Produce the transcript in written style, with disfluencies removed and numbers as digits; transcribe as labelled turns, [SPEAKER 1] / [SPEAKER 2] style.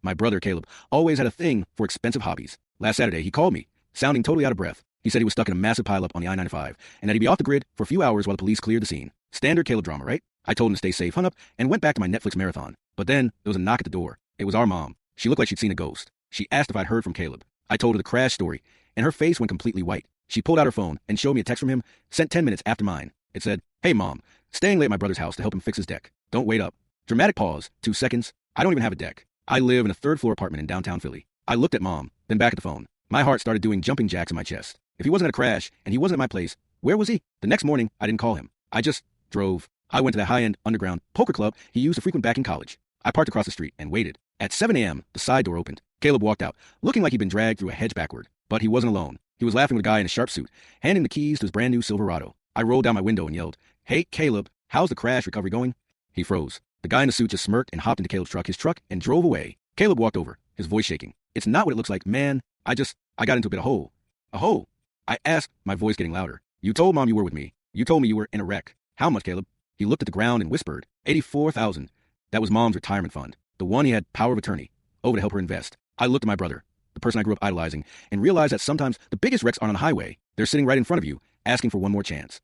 [SPEAKER 1] My brother, Caleb, always had a thing for expensive hobbies. Last Saturday, he called me, sounding totally out of breath. He said he was stuck in a massive pileup on the I-95, and that he'd be off the grid for a few hours while the police cleared the scene. Standard Caleb drama, right? I told him to stay safe, hung up, and went back to my Netflix marathon. But then, there was a knock at the door. It was our mom. She looked like she'd seen a ghost. She asked if I'd heard from Caleb. I told her the crash story, and her face went completely white. She pulled out her phone and showed me a text from him, sent 10 minutes after mine. It said, "Hey mom, staying late at my brother's house to help him fix his deck. Don't wait up." Dramatic pause, 2 seconds. I don't even have a deck. I live in a third-floor apartment in downtown Philly. I looked at mom, then back at the phone. My heart started doing jumping jacks in my chest. If he wasn't at a crash, and he wasn't at my place, where was he? The next morning, I didn't call him. I just drove. I went to that high-end underground poker club he used to frequent back in college. I parked across the street and waited. At 7 a.m., the side door opened. Caleb walked out, looking like he'd been dragged through a hedge backward. But he wasn't alone. He was laughing with a guy in a sharp suit, handing the keys to his brand new Silverado. I rolled down my window and yelled, "Hey, Caleb, how's the crash recovery going?" He froze. The guy in the suit just smirked and hopped into Caleb's truck, and drove away. Caleb walked over, his voice shaking. "It's not what it looks like, man. I got into a bit of hole." "A hole?" I asked, my voice getting louder. "You told mom you were with me. You told me you were in a wreck. How much, Caleb?" He looked at the ground and whispered, 84,000. That was mom's retirement fund, the one he had power of attorney over to help her invest. I looked at my brother, the person I grew up idolizing, and realized that sometimes the biggest wrecks aren't on the highway. They're sitting right in front of you, asking for one more chance.